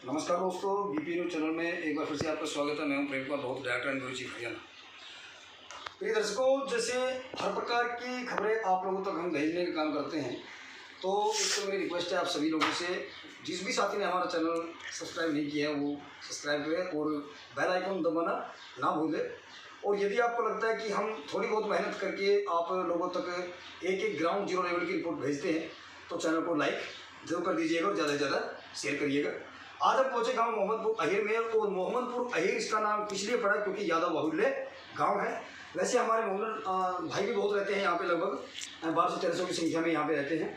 नमस्कार दोस्तों, BP news channel में एक बार फिर से आपका स्वागत है। मैं हूं प्रेम कुमार, बहुत director and bureau chief Haryana. प्रिय दर्शकों, जैसे हर प्रकार की खबरें आप लोगों तक हम भेजने का काम करते हैं, तो एक तो मेरी रिक्वेस्ट है आप सभी लोगों से, जिस भी साथी ने हमारा चैनल सब्सक्राइब नहीं किया है वो सब्सक्राइब करें और बेल आइकन दबाना ना भूलें। और यदि आपको लगता है कि हम थोड़ी बहुत मेहनत करके आप लोगों तक एक ग्राउंड जीरो लेवल की रिपोर्ट भेजते हैं, तो चैनल को लाइक जरूर कर दीजिएगा और ज़्यादा से ज़्यादा शेयर करिएगा। आज हम पहुंचे गांव मोहम्मदपुर अहिर में, और मोहम्मदपुर अहिर इसका नाम इसलिए पड़ा क्योंकि यादव बाहुल्य गांव है। वैसे हमारे मोहम्मद भाई भी बहुत रहते हैं यहाँ पे, लगभग 1200 से 1300 की संख्या में यहाँ पे रहते हैं,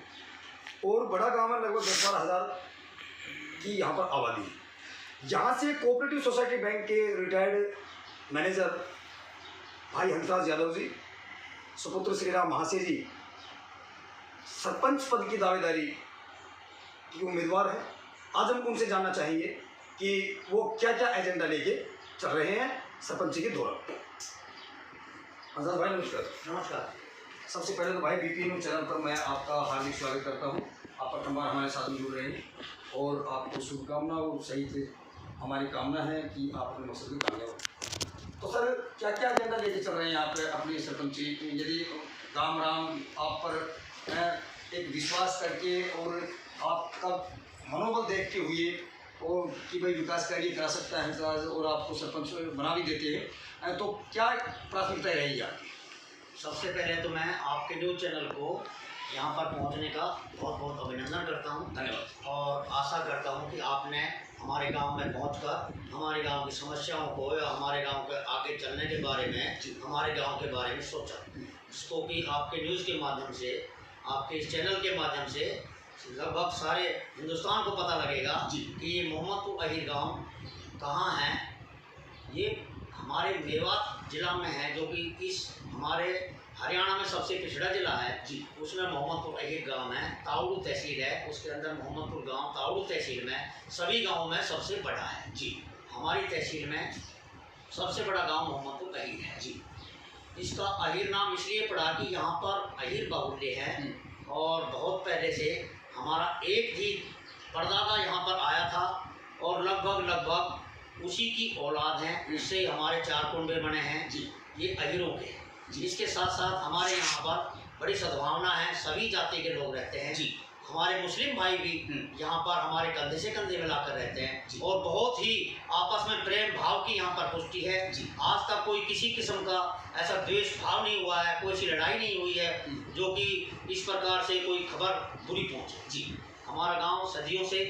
और बड़ा गांव है, लगभग 10-12 हज़ार की यहाँ पर आबादी है। यहाँ से कोऑपरेटिव सोसाइटी बैंक के रिटायर्ड मैनेजर भाई हंसराज यादव जी, सुपुत्र श्रीराम महासे जी सरपंच पद की दावेदारी की उम्मीदवार है। आज हम उनसे जानना चाहेंगे कि वो क्या क्या एजेंडा लेके चल रहे हैं सरपंच के दौरान। हंसराज भाई नमस्कार। नमस्कार। सबसे पहले तो भाई बीपी न्यूज चैनल पर मैं आपका हार्दिक स्वागत करता हूं। आप प्रथमबार हमारे साथ में जुड़ रहे हैं और आपको शुभकामना और सही हमारी कामना है कि आप अपने मकसद में कामयाब हो। तो सर, क्या क्या एजेंडा लेके चल रहे हैं आप अपनी सरपंची? यदि राम आप पर एक विश्वास करके और आपका मनोबल देखते हुए और कि भाई विकास कार्य करा सकता है हंसराज और आपको सरपंच बना भी देते हैं, तो क्या प्राथमिकता रहेगी आपकी? सबसे पहले तो मैं आपके न्यूज़ चैनल को यहाँ पर पहुँचने का बहुत बहुत अभिनंदन करता हूँ। धन्यवाद। और आशा करता हूँ कि आपने हमारे गांव में पहुँचकर हमारे गांव की समस्याओं को या हमारे गांव के आगे चलने के बारे में, हमारे गांव के बारे में सोचा, जिसको कि आपके न्यूज़ के माध्यम से, आपके इस चैनल के माध्यम से लगभग सारे हिंदुस्तान को पता लगेगा कि ये मोहम्मदपुर अहिर गांव कहाँ है। ये हमारे मेवात जिला में है, जो कि इस हमारे हरियाणा में सबसे पिछड़ा जिला है जी। उसमें मोहम्मदपुर अहिर गांव है, ताउड़ू तहसील है, उसके अंदर मोहम्मदपुर गांव ताउड़ू तहसील में सभी गाँवों में सबसे बड़ा है जी। हमारी तहसील में सबसे बड़ा गाँव मोहम्मदपुर अहिर है जी। इसका अहिर नाम इसलिए पड़ा कि यहाँ पर अहिर बाहुल्य है, और बहुत पहले से हमारा एक ही परदादा यहाँ पर आया था और लगभग उसी की औलाद है, इससे हमारे 4 कुंबे बने हैं जी। ये अहिरों के जी। इसके साथ साथ हमारे यहाँ पर बड़ी सद्भावना है, सभी जाति के लोग रहते हैं जी। हमारे मुस्लिम भाई भी यहाँ पर हमारे कंधे से कंधे मिलाकर रहते हैं और बहुत ही आपस में प्रेम भाव की यहाँ पर पुष्टि है। आज तक कोई किसी किस्म का ऐसा द्वेष भाव नहीं हुआ है, कोई सी लड़ाई नहीं हुई है जो कि इस प्रकार से कोई खबर बुरी पहुँचे जी। हमारा गांव सदियों से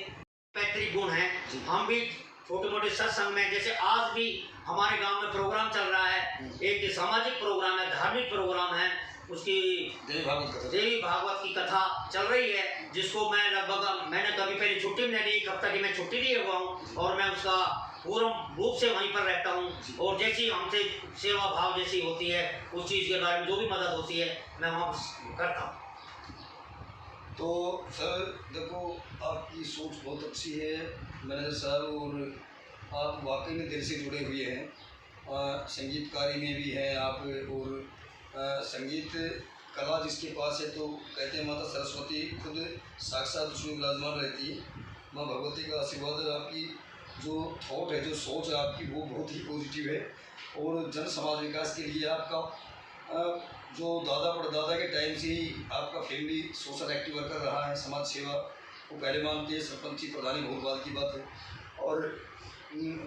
पैतृक गुण है। हम भी छोटे मोटे सत्संग में, जैसे आज भी हमारे गांव में प्रोग्राम चल रहा है, एक सामाजिक प्रोग्राम है, धार्मिक प्रोग्राम है, उसकी देवी भागवत की कथा चल रही है, जिसको मैं लगभग मैंने कभी पहले छुट्टी नहीं ली, एक हफ्ता की मैं छुट्टी लिए हुआ हूँ और मैं उसका पूर्ण रूप से वहीं पर रहता हूँ। और जैसी हमसे सेवा भाव जैसी होती है, उस चीज़ के बारे में जो भी मदद होती है मैं वहाँ करता हूँ। तो सर देखो, आपकी सोच बहुत अच्छी है मैनेजर साहब, और आप वाकई में दिल से जुड़े हुए हैं। संगीतकारी में भी हैं आप, और संगीत कला जिसके पास है, तो कहते हैं माता सरस्वती खुद साक्षात उसमें विराजमान रहती है। माँ भगवती का आशीर्वाद है। आपकी जो थॉट है, जो सोच है आपकी, वो बहुत ही पॉजिटिव है, और जन समाज विकास के लिए आपका जो दादा परदादा के टाइम से ही आपका फैमिली सोशल एक्टिव वर्कर रहा है, समाज सेवा को पहले मानते हैं, सरपंची प्रधानी बहुत बात की बात है। और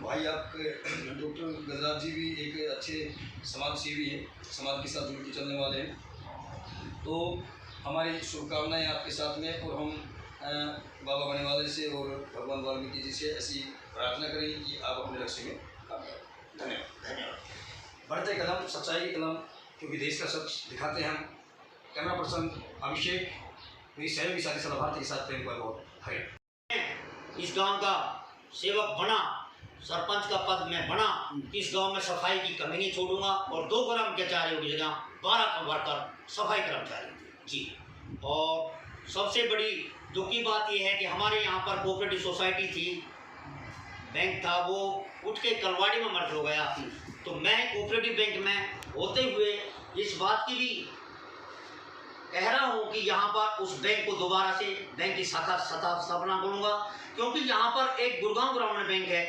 भाई आपके डॉक्टर गजराज जी भी एक अच्छे समाज सेवी हैं, समाज के साथ जुड़ के चलने वाले हैं। तो हमारी शुभकामनाएं आपके साथ में, और हम बाबा बने वाले से और भगवान वाल्मीकि जी से ऐसी प्रार्थना करेंगे कि आप अपने लक्ष्य में कामयाब। धन्यवाद। बढ़ते कदम, सच्चाई के कदम, क्योंकि देश का सच दिखाते हैं हम। कैमरा पर्सन अभिषेक, मेरी सहयोगी साथी सलाभार्थी के साथ प्रेम कुमार, बहुत हरियाणा। इस गांव का सेवक बना, सरपंच का पद में बना, इस गांव में सफाई की कमी नहीं छोड़ूंगा, और 2 कर्मचारियों की जगह 12 वर्कर सफाई कर्मचारी जी। और सबसे बड़ी दुख की बात यह है कि हमारे यहाँ पर कोऑपरेटिव सोसाइटी थी, बैंक था, वो उठ के कलवाड़ी में मर्ज हो गया। तो मैं कोऑपरेटिव बैंक में होते हुए इस बात की भी कह रहा हूँ कि यहाँ पर उस बैंक को दोबारा से बैंक की स्थापना करूँगा, क्योंकि यहाँ पर एक गुड़गांव ग्रामीण बैंक है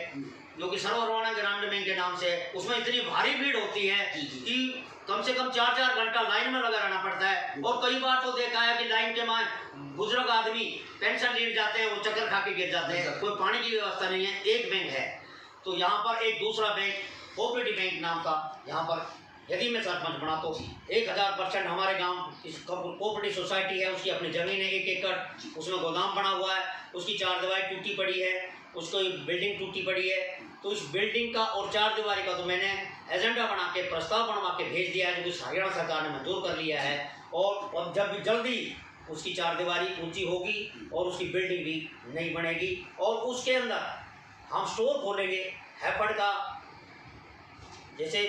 जो कि सर्व हरियाणा ग्रामीण बैंक के नाम से है। उसमें इतनी भारी भीड़ होती है कि कम से कम 4-4 घंटा लाइन में लगा रहना पड़ता है। और कई बार तो देखा है कि लाइन के में बुजुर्ग आदमी पेंशन लेने जाते हैं, वो चक्कर खा के गिर जाते हैं, कोई पानी की व्यवस्था नहीं है। एक बैंक है, तो यहाँ पर एक दूसरा बैंक कोऑपरेटिव बैंक नाम का, यहाँ पर यदि मैं सरपंच बना तो 1000% हमारे गांव इस कोऑपरेटिव सोसाइटी है, उसकी अपनी ज़मीन है 1 एकड़, उसमें गोदाम बना हुआ है, उसकी 4 दीवारी टूटी पड़ी है, उसको बिल्डिंग टूटी पड़ी है। तो इस बिल्डिंग का और 4 दीवारी का तो मैंने एजेंडा बना के, प्रस्ताव बनवा के भेज दिया है, जो कि हरियाणा सरकार ने मंजूर कर लिया है। और जब जल्दी उसकी 4 दीवारी ऊंची होगी और उसकी बिल्डिंग भी नहीं बनेगी, और उसके अंदर हम स्टोर खोलेंगे हैफर्ड का, जैसे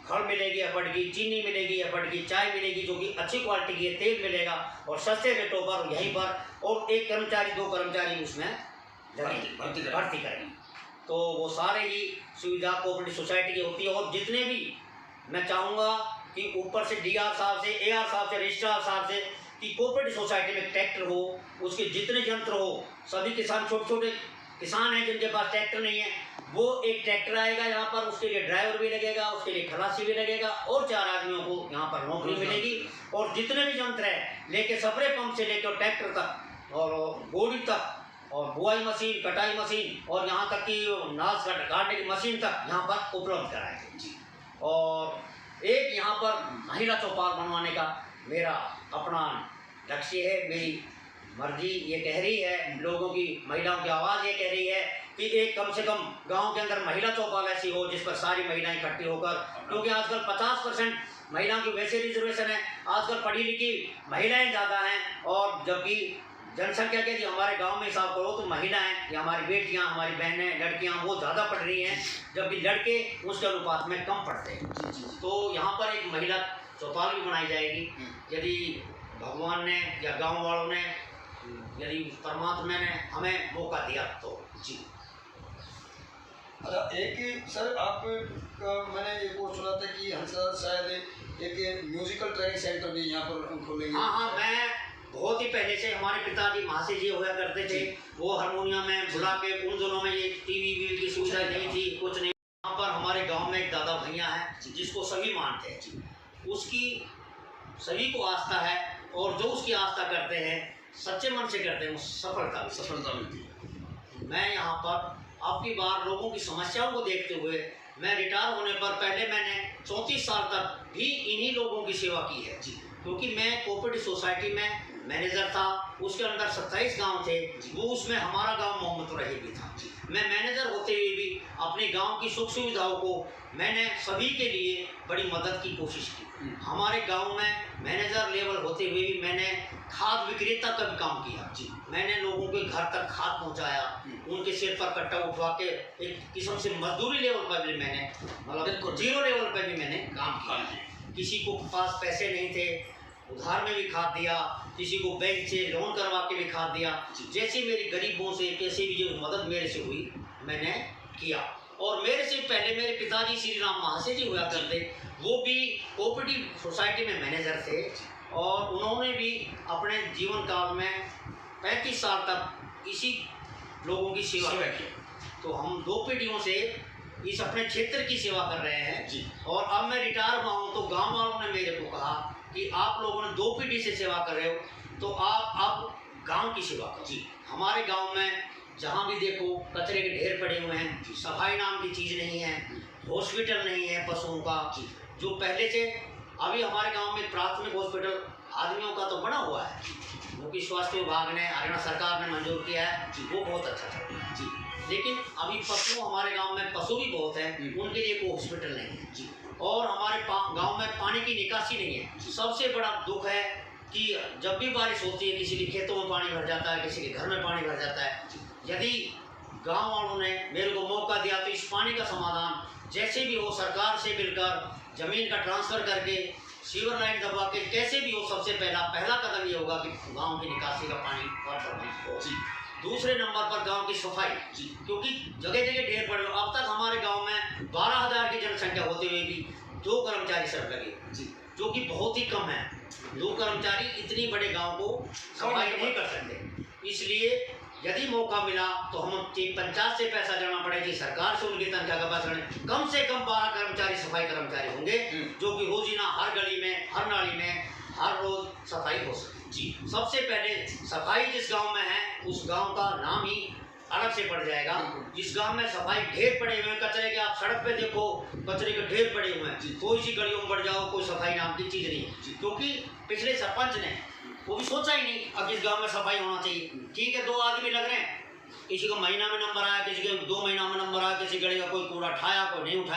खड़ मिलेगी हैफर्ड की, चीनी मिलेगी हैफर्ड की, चाय मिलेगी जो कि अच्छी क्वालिटी की है, तेल मिलेगा और सस्ते रेटों पर यहीं पर, और 1 कर्मचारी 2 कर्मचारी उसमें भर्ती करेंगे। तो वो सारे ही सुविधा कोऑपरेटिव सोसाइटी की होती है। और जितने भी मैं चाहूँगा कि ऊपर से डीआर साहब से, एआर साहब से, रजिस्ट्रार साहब से, कि कोऑपरेटिव सोसाइटी में ट्रैक्टर हो, उसके जितने यंत्र हो, सभी किसान, छोटे छोटे किसान हैं जिनके पास ट्रैक्टर नहीं है, वो एक ट्रैक्टर आएगा यहाँ पर, उसके लिए ड्राइवर भी लगेगा, उसके लिए खलासी भी लगेगा, और 4 आदमियों को यहाँ पर नौकरी मिलेगी। और जितने भी यंत्र है, लेके स्प्रे पंप से लेकर ट्रैक्टर तक और बोरी तक, और बुआई मशीन, कटाई मशीन, और यहाँ तक कि नाश काटने की मशीन तक यहाँ पर उपलब्ध कराएंगे। और एक यहाँ पर महिला चौपाल बनवाने का मेरा अपना लक्ष्य है, मेरी मर्जी ये कह रही है, लोगों की, महिलाओं की आवाज़ ये कह रही है कि एक कम से कम गांव के अंदर महिला चौपाल ऐसी हो जिस पर सारी महिलाएं इकट्ठी होकर, क्योंकि आजकल 50% महिलाओं की वैसे रिजर्वेशन है, आजकल पढ़ी लिखी महिलाएं ज़्यादा हैं, और जबकि जनसंख्या के यदि हमारे गांव में हिसाब करो तो महिलाएं या हमारी बेटियां, हमारी बहनें, लड़कियां वो ज़्यादा पढ़ रही हैं, जबकि लड़के उसके अनुपात में कम पढ़ते हैं। तो यहाँ पर एक महिला चौपाल भी बनाई जाएगी, यदि भगवान ने या गांव वालों ने, यदि परमात्मा ने हमें मौका दिया तो। जी अच्छा, एक सर आप मैंने एक और सुना था कि हम सर शायद एक म्यूजिकल ट्रेनिंग सेंटर भी यहाँ पर खोलेंगे। हाँ, मैं बहुत ही पहले से, हमारे पिताजी महाशय जी हुआ करते थे, वो हारमोनियम में बुला के, उन दिनों में ये टीवी की सुविधा नहीं थी, कुछ नहीं। यहाँ पर हमारे गांव में एक दादा भैया है जिसको सभी मानते हैं, उसकी सभी को आस्था है, और जो उसकी आस्था करते हैं, सच्चे मन से करते हैं, सफलता मिलती है। मैं यहाँ पर आपकी बार लोगों की समस्याओं को देखते हुए, मैं रिटायर होने पर पहले मैंने 34 साल तक भी इन्हीं लोगों की सेवा की है, क्योंकि मैं कोऑपरेटिव सोसाइटी में मैनेजर था, उसके अंदर 27 गांव थे, वो उसमें हमारा गांव मोहम्मद रही भी था। मैं मैनेजर होते हुए भी अपने गांव की सुख सुविधाओं को मैंने सभी के लिए बड़ी मदद की कोशिश की। हमारे गांव में मैनेजर लेवल होते हुए भी मैंने खाद विक्रेता का भी काम किया। मैंने लोगों के घर तक खाद पहुंचाया, उनके सिर पर कट्टा उठवा के एक किस्म से मजदूरी लेवल पर भी मैंने, मतलब 0 लेवल पर भी मैंने काम किया। किसी को पास पैसे नहीं थे, उधार में भी खाद दिया, किसी को बैंक से लोन करवा के भी खाद दिया। जैसे मेरी गरीबों से कैसे भी जो मदद मेरे से हुई मैंने किया। और मेरे से पहले मेरे पिताजी श्री राम महाशय जी हुआ करते, वो भी कोऑपरेटिव सोसाइटी में मैनेजर थे, और उन्होंने भी अपने जीवन काल में 35 साल तक इसी लोगों की सेवा की। तो हम 2 पीढ़ियों से इस अपने क्षेत्र की सेवा कर रहे हैं। और अब मैं रिटायर हुआ हूँ, तो गाँव वालों ने मेरे को कहा कि आप लोगों ने 2 पीढ़ी से सेवा कर रहे हो, तो आप अब गांव की सेवा करो। हमारे गांव में जहां भी देखो कचरे के ढेर पड़े हुए हैं, सफाई नाम की चीज़ नहीं है, हॉस्पिटल नहीं है पशुओं का, जो पहले से, अभी हमारे गांव में प्राथमिक हॉस्पिटल आदमियों का तो बना हुआ है, क्योंकि स्वास्थ्य विभाग ने, हरियाणा सरकार ने मंजूर किया है, वो बहुत अच्छा था। लेकिन अभी पशुओं, हमारे गाँव में पशु भी बहुत हैं, उनके लिए कोई हॉस्पिटल नहीं है। और हमारे गांव में पानी की निकासी नहीं है। सबसे बड़ा दुख है कि जब भी बारिश होती है, किसी के खेतों में पानी भर जाता है, किसी के घर में पानी भर जाता है। यदि गांव वालों ने मेरे को मौका दिया तो इस पानी का समाधान जैसे भी हो, सरकार से मिलकर ज़मीन का ट्रांसफ़र करके, सीवर लाइन दबा के, कैसे भी हो, सबसे पहला कदम ये होगा कि गाँव की निकासी का पानी हो। दूसरे नंबर पर गांव की सफाई, क्योंकि जगह जगह ढेर पड़े। अब तक हमारे गांव में 12,000 की जनसंख्या होते हुए भी 2 कर्मचारी सिर्फ लगे, जो कि बहुत ही कम है। दो कर्मचारी इतनी बड़े गांव को सफाई नहीं कर सकते। इसलिए यदि मौका मिला तो हम पंचायत से पैसा देना पड़ेगी, सरकार से उनकी तनख्वाह का पैसा लें। कम से कम 12 कर्मचारी सफाई कर्मचारी होंगे जो कि रोजीना हर गली में, हर नाली में, हर रोज सफाई हो सके। जी, सबसे पहले सफाई जिस गांव में है उस गांव का नाम ही अलग से पड़ जाएगा। जिस गांव में सफाई ढेर पड़े हुए हैं कचरे के, आप सड़क पे देखो कचरे के ढेर पड़े हुए हैं, कोई सी गलियों में बढ़ जाओ कोई सफाई नाम की चीज नहीं है। क्योंकि पिछले सरपंच ने वो भी सोचा ही नहीं अब इस गांव में सफाई होना चाहिए। ठीक है, 2 आदमी लग रहे हैं, किसी को महीना में नंबर आया, किसी के 2 महीना में नंबर आया, किसी गली का कोई कूड़ा उठाया कोई नहीं उठाया।